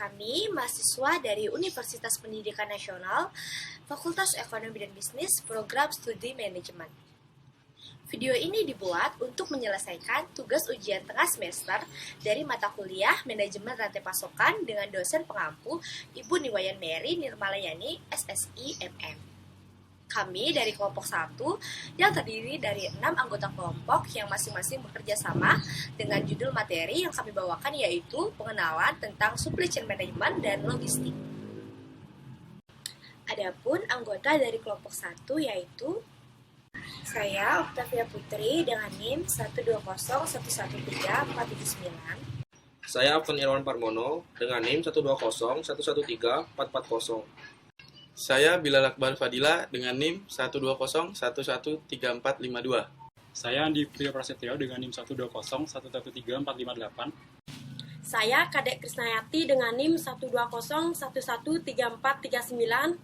Kami mahasiswa dari Universitas Pendidikan Nasional, Fakultas Ekonomi dan Bisnis, Program Studi Manajemen. Video ini dibuat untuk menyelesaikan tugas ujian tengah semester dari mata kuliah Manajemen Rantai Pasokan dengan dosen pengampu Ibu Niwayan Mary Nirmalayani, SSI MM. Kami dari kelompok 1 yang terdiri dari 6 anggota kelompok yang masing-masing bekerja sama dengan judul materi yang kami bawakan yaitu pengenalan tentang supply chain management dan logistik. Adapun anggota dari kelompok 1 yaitu saya Octavia Putri dengan NIM 120113479. Saya Afton Irwan Parmono dengan NIM 120113440. Saya Bilal Akbar Fadila dengan NIM 120113452. Saya Andi Priyo Prasetyo dengan NIM 120113458. Saya Kadek Krisnayati dengan NIM 120113439.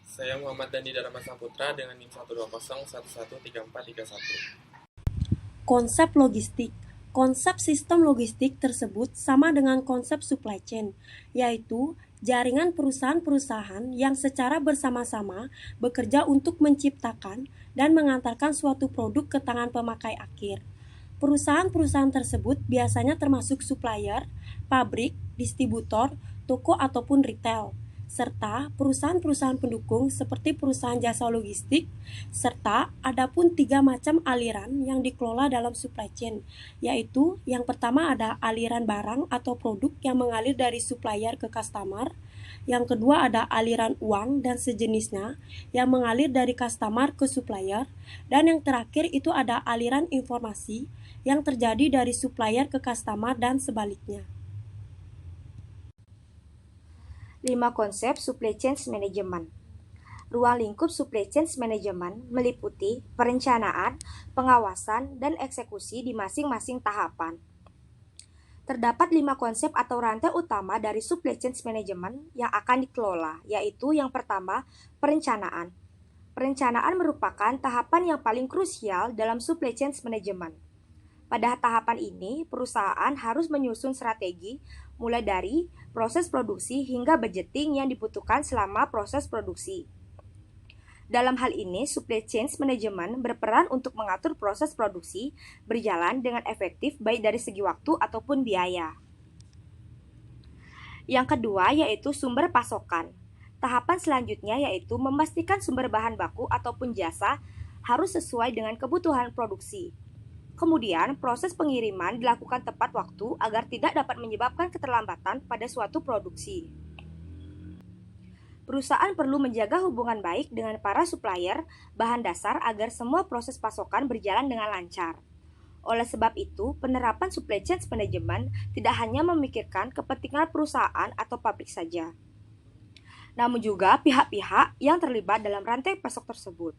Saya Muhammad Dandi Dharma Saputra dengan NIM 120113431. Konsep logistik. Konsep sistem logistik tersebut sama dengan konsep supply chain, yaitu jaringan perusahaan-perusahaan yang secara bersama-sama bekerja untuk menciptakan dan mengantarkan suatu produk ke tangan pemakai akhir. Perusahaan-perusahaan tersebut biasanya termasuk supplier, pabrik, distributor, toko ataupun retail, serta perusahaan-perusahaan pendukung seperti perusahaan jasa logistik, serta adapun 3 macam aliran yang dikelola dalam supply chain, yaitu yang pertama ada aliran barang atau produk yang mengalir dari supplier ke customer, yang kedua ada aliran uang dan sejenisnya yang mengalir dari customer ke supplier, dan yang terakhir itu ada aliran informasi yang terjadi dari supplier ke customer dan sebaliknya. 5 konsep supply chain management. Ruang lingkup supply chain management meliputi perencanaan, pengawasan, dan eksekusi di masing-masing tahapan. Terdapat 5 konsep atau rantai utama dari supply chain management yang akan dikelola, yaitu yang pertama, perencanaan. Perencanaan merupakan tahapan yang paling krusial dalam supply chain management. Pada tahapan ini, perusahaan harus menyusun strategi mulai dari proses produksi hingga budgeting yang dibutuhkan selama proses produksi. Dalam hal ini, supply chain management berperan untuk mengatur proses produksi berjalan dengan efektif baik dari segi waktu ataupun biaya. Yang kedua yaitu sumber pasokan. Tahapan selanjutnya yaitu memastikan sumber bahan baku ataupun jasa harus sesuai dengan kebutuhan produksi. Kemudian, proses pengiriman dilakukan tepat waktu agar tidak dapat menyebabkan keterlambatan pada suatu produksi. Perusahaan perlu menjaga hubungan baik dengan para supplier bahan dasar agar semua proses pasokan berjalan dengan lancar. Oleh sebab itu, penerapan supply chain management tidak hanya memikirkan kepentingan perusahaan atau pabrik saja, namun juga pihak-pihak yang terlibat dalam rantai pasok tersebut.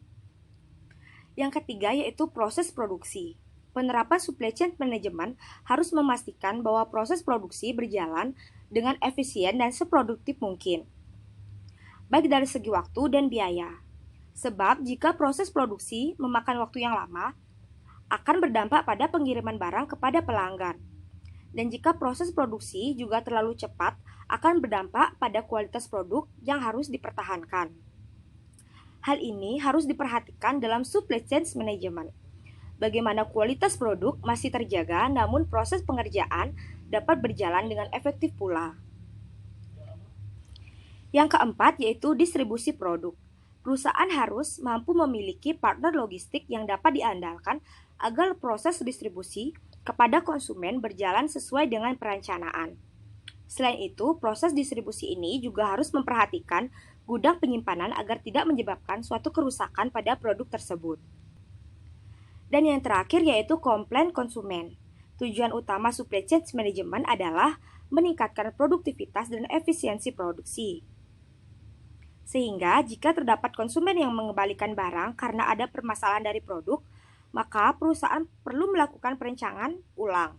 Yang ketiga yaitu proses produksi. Penerapan supply chain management harus memastikan bahwa proses produksi berjalan dengan efisien dan seproduktif mungkin, baik dari segi waktu dan biaya. Sebab jika proses produksi memakan waktu yang lama, akan berdampak pada pengiriman barang kepada pelanggan. Dan jika proses produksi juga terlalu cepat, akan berdampak pada kualitas produk yang harus dipertahankan. Hal ini harus diperhatikan dalam supply chain management. Bagaimana kualitas produk masih terjaga namun proses pengerjaan dapat berjalan dengan efektif pula. Yang keempat yaitu distribusi produk. Perusahaan harus mampu memiliki partner logistik yang dapat diandalkan agar proses distribusi kepada konsumen berjalan sesuai dengan perencanaan. Selain itu, proses distribusi ini juga harus memperhatikan gudang penyimpanan agar tidak menyebabkan suatu kerusakan pada produk tersebut. Dan yang terakhir yaitu komplain konsumen. Tujuan utama supply chain management adalah meningkatkan produktivitas dan efisiensi produksi. Sehingga jika terdapat konsumen yang mengembalikan barang karena ada permasalahan dari produk, maka perusahaan perlu melakukan perencanaan ulang.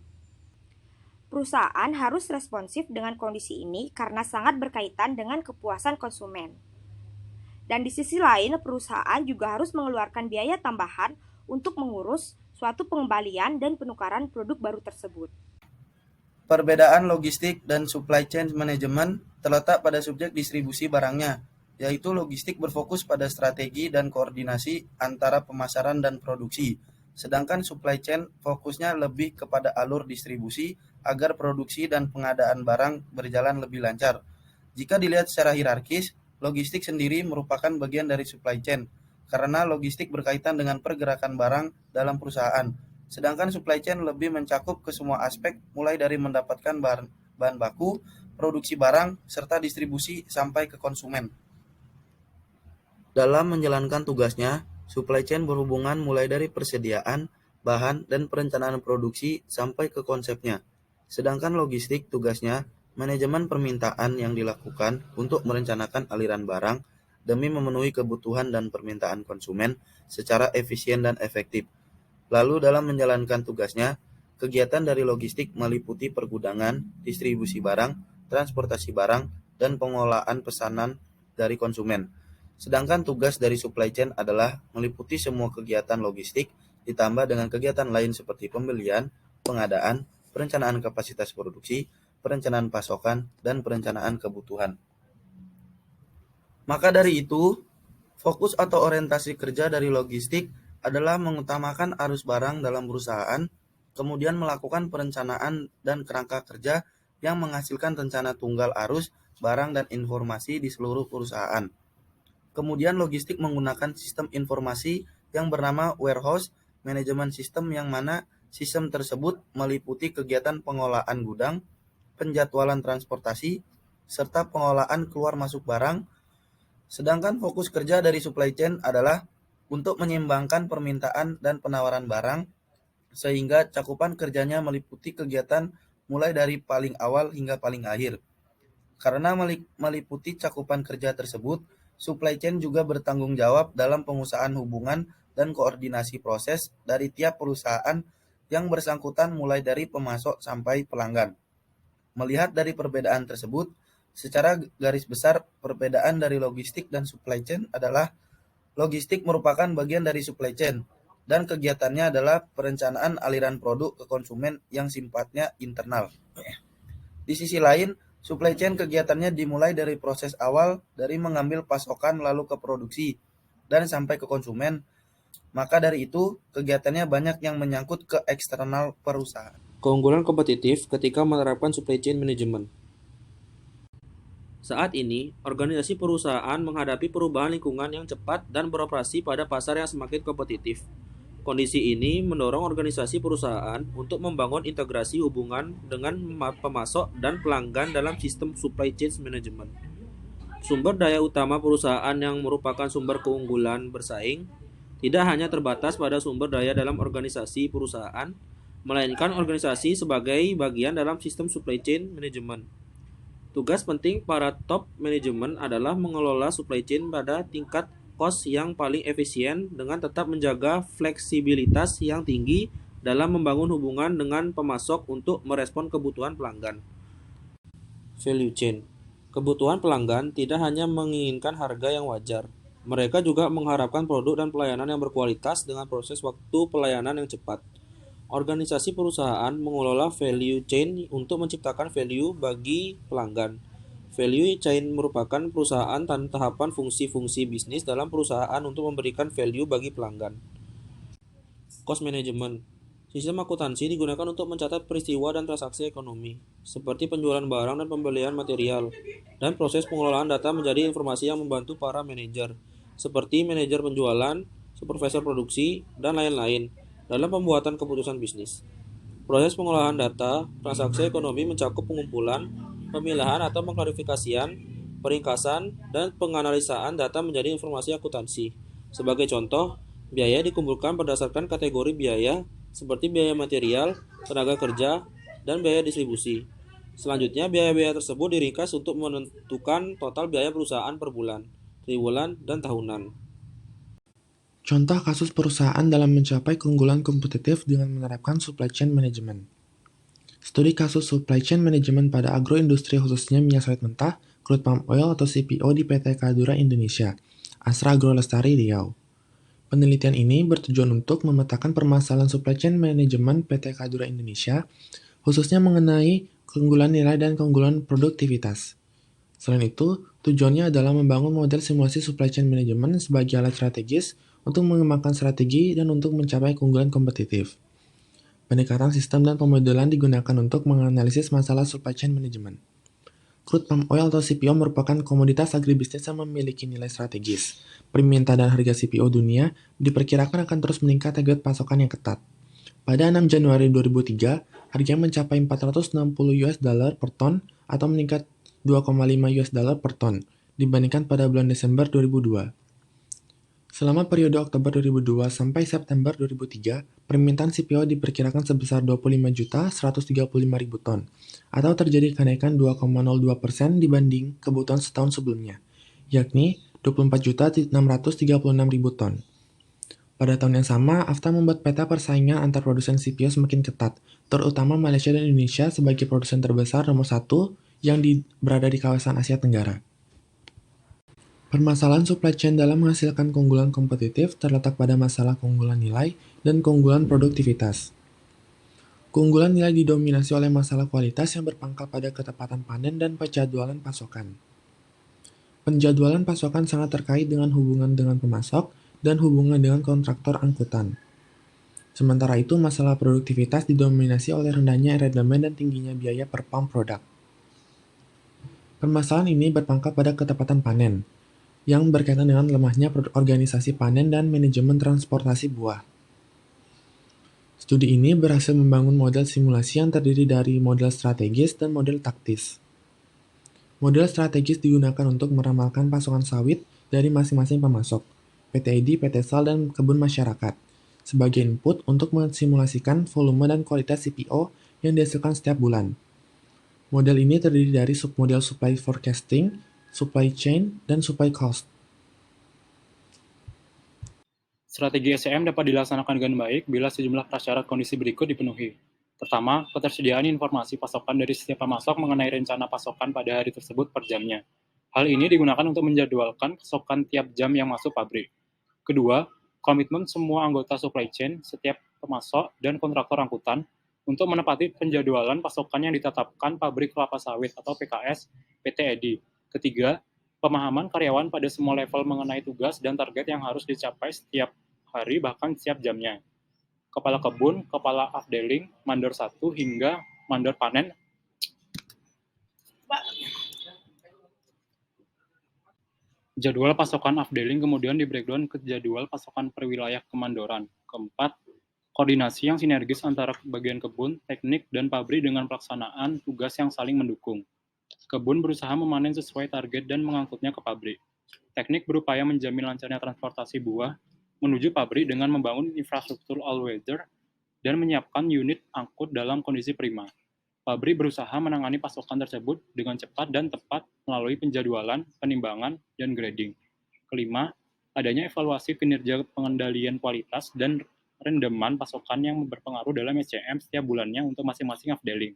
Perusahaan harus responsif dengan kondisi ini karena sangat berkaitan dengan kepuasan konsumen. Dan di sisi lain, perusahaan juga harus mengeluarkan biaya tambahan untuk mengurus suatu pengembalian dan penukaran produk baru tersebut. Perbedaan logistik dan supply chain management terletak pada subjek distribusi barangnya, yaitu logistik berfokus pada strategi dan koordinasi antara pemasaran dan produksi, sedangkan supply chain fokusnya lebih kepada alur distribusi agar produksi dan pengadaan barang berjalan lebih lancar. Jika dilihat secara hierarkis, logistik sendiri merupakan bagian dari supply chain, karena logistik berkaitan dengan pergerakan barang dalam perusahaan. Sedangkan supply chain lebih mencakup ke semua aspek mulai dari mendapatkan bahan baku, produksi barang, serta distribusi sampai ke konsumen. Dalam menjalankan tugasnya, supply chain berhubungan mulai dari persediaan, bahan, dan perencanaan produksi sampai ke konsepnya. Sedangkan logistik tugasnya manajemen permintaan yang dilakukan untuk merencanakan aliran barang demi memenuhi kebutuhan dan permintaan konsumen secara efisien dan efektif. Lalu dalam menjalankan tugasnya, kegiatan dari logistik meliputi pergudangan, distribusi barang, transportasi barang, dan pengolahan pesanan dari konsumen. Sedangkan tugas dari supply chain adalah meliputi semua kegiatan logistik ditambah dengan kegiatan lain seperti pembelian, pengadaan, perencanaan kapasitas produksi, perencanaan pasokan, dan perencanaan kebutuhan. Maka dari itu, fokus atau orientasi kerja dari logistik adalah mengutamakan arus barang dalam perusahaan, kemudian melakukan perencanaan dan kerangka kerja yang menghasilkan rencana tunggal arus, barang, dan informasi di seluruh perusahaan. Kemudian logistik menggunakan sistem informasi yang bernama warehouse management system, yang mana sistem tersebut meliputi kegiatan pengolahan gudang, penjadwalan transportasi, serta pengolahan keluar masuk barang. Sedangkan fokus kerja dari supply chain adalah untuk menyeimbangkan permintaan dan penawaran barang, sehingga cakupan kerjanya meliputi kegiatan mulai dari paling awal hingga paling akhir. Karena meliputi cakupan kerja tersebut, supply chain juga bertanggung jawab dalam pengusahaan hubungan dan koordinasi proses dari tiap perusahaan yang bersangkutan mulai dari pemasok sampai pelanggan. Melihat dari perbedaan tersebut, secara garis besar perbedaan dari logistik dan supply chain adalah logistik merupakan bagian dari supply chain, dan kegiatannya adalah perencanaan aliran produk ke konsumen yang sifatnya internal. Di sisi lain, supply chain kegiatannya dimulai dari proses awal, dari mengambil pasokan lalu ke produksi, dan sampai ke konsumen. Maka dari itu, kegiatannya banyak yang menyangkut ke eksternal perusahaan. Keunggulan kompetitif ketika menerapkan supply chain management. Saat ini, organisasi perusahaan menghadapi perubahan lingkungan yang cepat dan beroperasi pada pasar yang semakin kompetitif. Kondisi ini mendorong organisasi perusahaan untuk membangun integrasi hubungan dengan pemasok dan pelanggan dalam sistem supply chain management. Sumber daya utama perusahaan yang merupakan sumber keunggulan bersaing tidak hanya terbatas pada sumber daya dalam organisasi perusahaan, melainkan organisasi sebagai bagian dalam sistem supply chain management. Tugas penting para top manajemen adalah mengelola supply chain pada tingkat cost yang paling efisien dengan tetap menjaga fleksibilitas yang tinggi dalam membangun hubungan dengan pemasok untuk merespon kebutuhan pelanggan. Value chain. Kebutuhan pelanggan tidak hanya menginginkan harga yang wajar. Mereka juga mengharapkan produk dan pelayanan yang berkualitas dengan proses waktu pelayanan yang cepat. Organisasi perusahaan mengelola value chain untuk menciptakan value bagi pelanggan. Value chain merupakan perusahaan dan tahapan fungsi-fungsi bisnis dalam perusahaan untuk memberikan value bagi pelanggan. Cost management. Sistem akuntansi digunakan untuk mencatat peristiwa dan transaksi ekonomi, seperti penjualan barang dan pembelian material, dan proses pengelolaan data menjadi informasi yang membantu para manajer, seperti manajer penjualan, supervisor produksi, dan lain-lain, dalam pembuatan keputusan bisnis. Proses pengolahan data transaksi ekonomi mencakup pengumpulan, pemilahan atau pengklarifikasian, peringkasan, dan penganalisaan data menjadi informasi akuntansi. Sebagai contoh, biaya dikumpulkan berdasarkan kategori biaya seperti biaya material, tenaga kerja, dan biaya distribusi. Selanjutnya, biaya-biaya tersebut diringkas untuk menentukan total biaya perusahaan per bulan, triwulan, dan tahunan. Contoh kasus perusahaan dalam mencapai keunggulan kompetitif dengan menerapkan supply chain management. Studi kasus supply chain management pada agroindustri khususnya minyak sawit mentah, crude palm oil atau CPO di PT Kadura Indonesia, Astra Agro Lestari Riau. Penelitian ini bertujuan untuk memetakan permasalahan supply chain management PT Kadura Indonesia, khususnya mengenai keunggulan nilai, dan keunggulan produktivitas. Selain itu, tujuannya adalah membangun model simulasi supply chain management sebagai alat strategis untuk mengembangkan strategi dan untuk mencapai keunggulan kompetitif. Pendekatan sistem dan pemodelan digunakan untuk menganalisis masalah supply chain management. Crude palm oil atau CPO merupakan komoditas agribisnis yang memiliki nilai strategis. Permintaan dan harga CPO dunia diperkirakan akan terus meningkat akibat pasokan yang ketat. Pada 6 Januari 2003, harganya mencapai 460 US dollar per ton atau meningkat 2,5 US dollar per ton dibandingkan pada bulan Desember 2002. Selama periode Oktober 2002 sampai September 2003, permintaan CPO diperkirakan sebesar 25.135.000 ton, atau terjadi kenaikan 2,02% dibanding kebutuhan setahun sebelumnya, yakni 24.636.000 ton. Pada tahun yang sama, AFTA membuat peta persaingan antar produsen CPO semakin ketat, terutama Malaysia dan Indonesia sebagai produsen terbesar nomor 1 yang berada di kawasan Asia Tenggara. Permasalahan supply chain dalam menghasilkan keunggulan kompetitif terletak pada masalah keunggulan nilai dan keunggulan produktivitas. Keunggulan nilai didominasi oleh masalah kualitas yang berpangkal pada ketepatan panen dan penjadwalan pasokan. Penjadwalan pasokan sangat terkait dengan hubungan dengan pemasok dan hubungan dengan kontraktor angkutan. Sementara itu, masalah produktivitas didominasi oleh rendahnya rendemen dan tingginya biaya per pound produk. Permasalahan ini berpangkal pada ketepatan panen, yang berkaitan dengan lemahnya organisasi panen dan manajemen transportasi buah. Studi ini berhasil membangun model simulasi yang terdiri dari model strategis dan model taktis. Model strategis digunakan untuk meramalkan pasokan sawit dari masing-masing pemasok, PTID, PT SAL, dan kebun masyarakat, sebagai input untuk mensimulasikan volume dan kualitas CPO yang dihasilkan setiap bulan. Model ini terdiri dari submodel supply forecasting, supply chain, dan supply cost. Strategi SCM dapat dilaksanakan dengan baik bila sejumlah prasyarat kondisi berikut dipenuhi. Pertama, ketersediaan informasi pasokan dari setiap pemasok mengenai rencana pasokan pada hari tersebut per jamnya. Hal ini digunakan untuk menjadwalkan pasokan tiap jam yang masuk pabrik. Kedua, komitmen semua anggota supply chain, setiap pemasok, dan kontraktor angkutan untuk menepati penjadwalan pasokan yang ditetapkan pabrik kelapa sawit atau PKS PTED. Ketiga, pemahaman karyawan pada semua level mengenai tugas dan target yang harus dicapai setiap hari bahkan setiap jamnya. Kepala kebun, kepala afdeling, mandor 1 hingga mandor panen. Jadwal pasokan afdeling kemudian di-breakdown ke jadwal pasokan per wilayah kemandoran. Keempat, koordinasi yang sinergis antara bagian kebun, teknik, dan pabrik dengan pelaksanaan tugas yang saling mendukung. Kebun berusaha memanen sesuai target dan mengangkutnya ke pabrik. Teknik berupaya menjamin lancarnya transportasi buah menuju pabrik dengan membangun infrastruktur all-weather dan menyiapkan unit angkut dalam kondisi prima. Pabrik berusaha menangani pasokan tersebut dengan cepat dan tepat melalui penjadwalan, penimbangan, dan grading. Kelima, adanya evaluasi kinerja pengendalian kualitas dan rendeman pasokan yang berpengaruh dalam SCM setiap bulannya untuk masing-masing afdeling.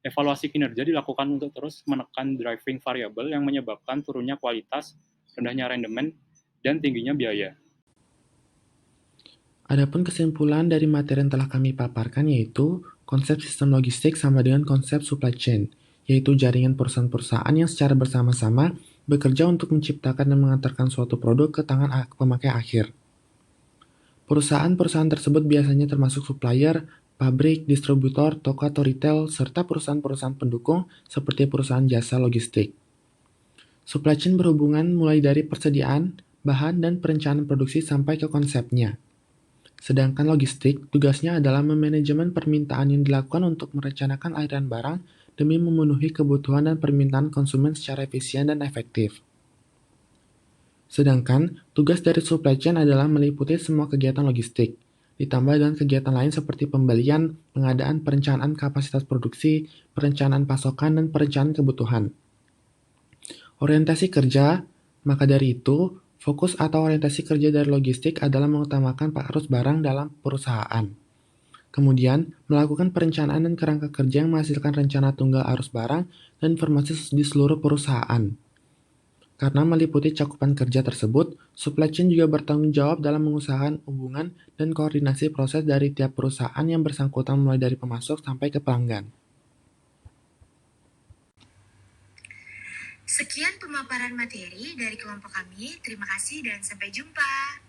Evaluasi kinerja dilakukan untuk terus menekan driving variable yang menyebabkan turunnya kualitas, rendahnya rendemen, dan tingginya biaya. Adapun kesimpulan dari materi yang telah kami paparkan yaitu konsep sistem logistik sama dengan konsep supply chain, yaitu jaringan perusahaan-perusahaan yang secara bersama-sama bekerja untuk menciptakan dan mengantarkan suatu produk ke tangan pemakai akhir. Perusahaan-perusahaan tersebut biasanya termasuk supplier, pabrik, distributor, toko atau retail, serta perusahaan-perusahaan pendukung seperti perusahaan jasa logistik. Supply chain berhubungan mulai dari persediaan, bahan, dan perencanaan produksi sampai ke konsepnya. Sedangkan logistik, tugasnya adalah memanajemen permintaan yang dilakukan untuk merencanakan aliran barang demi memenuhi kebutuhan dan permintaan konsumen secara efisien dan efektif. Sedangkan, tugas dari supply chain adalah meliputi semua kegiatan logistik, ditambah dengan kegiatan lain seperti pembelian, pengadaan, perencanaan kapasitas produksi, perencanaan pasokan, dan perencanaan kebutuhan. Orientasi kerja, maka dari itu, fokus atau orientasi kerja dari logistik adalah mengutamakan arus barang dalam perusahaan. Kemudian, melakukan perencanaan dan kerangka kerja yang menghasilkan rencana tunggal arus barang dan informasi di seluruh perusahaan. Karena meliputi cakupan kerja tersebut, supply chain juga bertanggung jawab dalam mengusahakan hubungan dan koordinasi proses dari tiap perusahaan yang bersangkutan mulai dari pemasok sampai ke pelanggan. Sekian pemaparan materi dari kelompok kami. Terima kasih dan sampai jumpa.